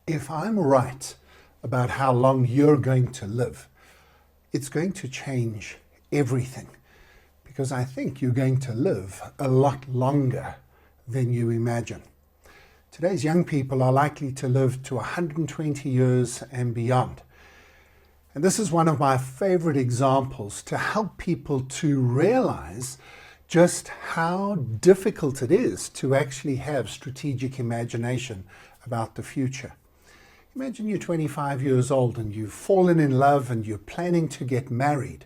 If I'm right about how long you're going to live, it's going to change everything, because I think you're going to live a lot longer than you imagine. Today's young people are likely to live to 120 years and beyond. And this is one of my favorite examples to help people to realize just how difficult it is to actually have strategic imagination about the future. Imagine you're 25 years old and you've fallen in love and you're planning to get married.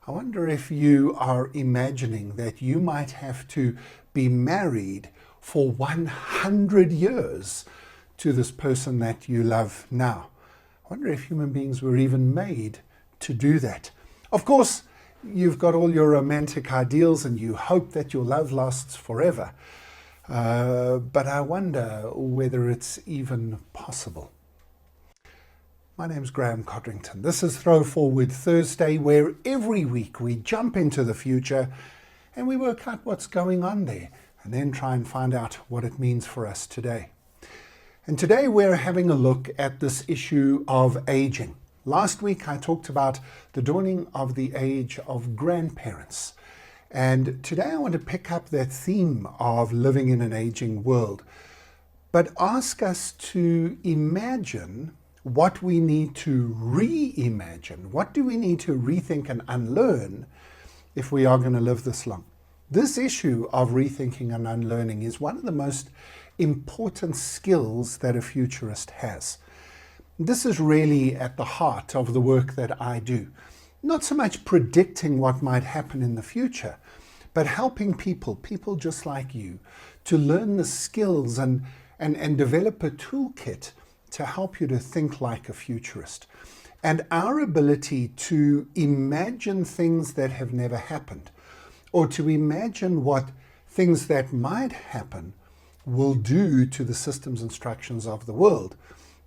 I wonder if you are imagining that you might have to be married for 100 years to this person that you love now. I wonder if human beings were even made to do that. Of course, you've got all your romantic ideals and you hope that your love lasts forever. But I wonder whether it's even possible. My name's Graeme Codrington. This is Throw Forward Thursday, where every week we jump into the future and we work out what's going on there and then try and find out what it means for us today. And today we're having a look at this issue of aging. Last week I talked about the dawning of the age of grandparents. And today I want to pick up that theme of living in an aging world, but ask us to imagine what we need to reimagine. What do we need to rethink and unlearn if we are going to live this long? This issue of rethinking and unlearning is one of the most important skills that a futurist has. This is really at the heart of the work that I do. Not so much predicting what might happen in the future, but helping people just like you, to learn the skills and develop a toolkit to help you to think like a futurist. And our ability to imagine things that have never happened, or to imagine what things that might happen will do to the systems and structures of the world,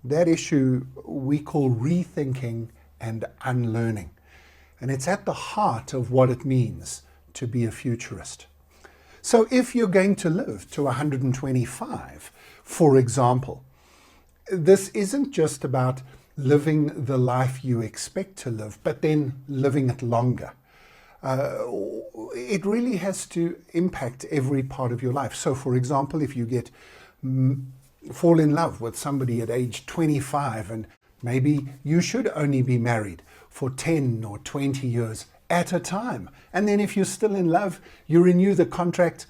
that issue we call rethinking and unlearning. And it's at the heart of what it means to be a futurist. So if you're going to live to 125, for example, this isn't just about living the life you expect to live, but then living it longer. It really has to impact every part of your life. So for example, if you fall in love with somebody at age 25, and maybe you should only be married for 10 or 20 years at a time. And then if you're still in love, you renew the contract.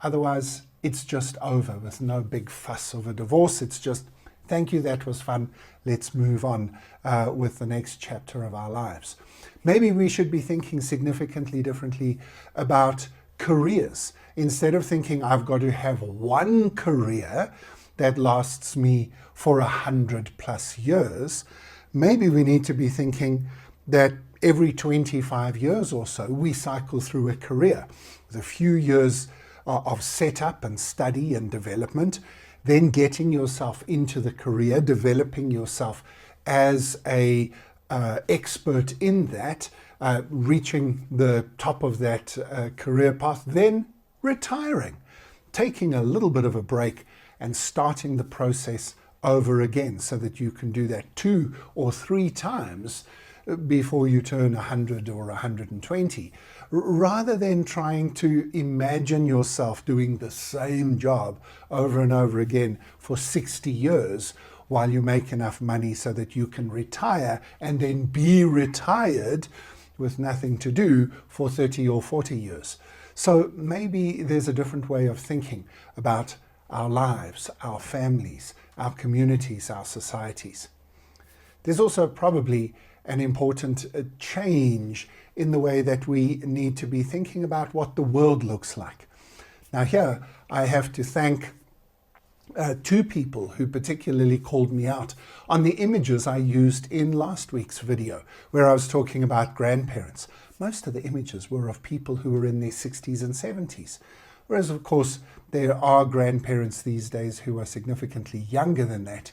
Otherwise, it's just over with no big fuss of a divorce. It's just, thank you, that was fun. Let's move on with the next chapter of our lives. Maybe we should be thinking significantly differently about careers. Instead of thinking I've got to have one career that lasts me for 100+ years, maybe we need to be thinking that every 25 years or so we cycle through a career with a few years of setup and study and development, then getting yourself into the career, developing yourself as a expert in that, reaching the top of that career path, then retiring, taking a little bit of a break and starting the process over again so that you can do that 2 or 3 times before you turn 100 or 120, rather than trying to imagine yourself doing the same job over and over again for 60 years while you make enough money so that you can retire and then be retired with nothing to do for 30 or 40 years. So maybe there's a different way of thinking about our lives, our families, our communities, our societies. There's also probably an important change in the way that we need to be thinking about what the world looks like. Now here I have to thank 2 people who particularly called me out on the images I used in last week's video, where I was talking about grandparents. Most of the images were of people who were in their 60s and 70s, whereas of course there are grandparents these days who are significantly younger than that,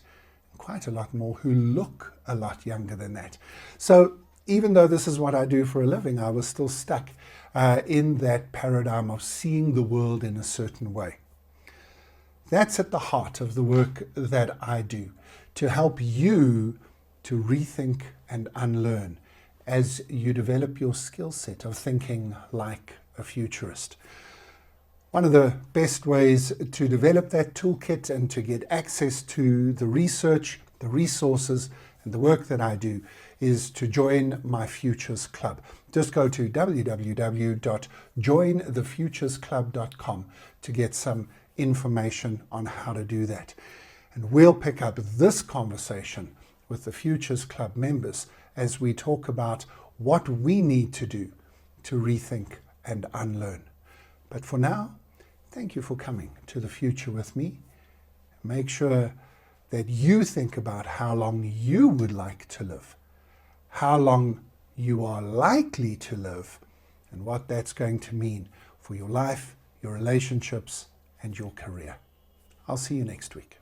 and quite a lot more who look a lot younger than that. So even though this is what I do for a living, I was still stuck in that paradigm of seeing the world in a certain way. That's at the heart of the work that I do, to help you to rethink and unlearn as you develop your skill set of thinking like a futurist. One of the best ways to develop that toolkit and to get access to the research, the resources, and the work that I do is to join my Futures Club. Just go to www.jointhefuturesclub.com to get some information on how to do that. And we'll pick up this conversation with the Futures Club members as we talk about what we need to do to rethink and unlearn. But for now, thank you for coming to the future with me. Make sure that you think about how long you would like to live, how long you are likely to live, and what that's going to mean for your life, your relationships, and your career. I'll see you next week.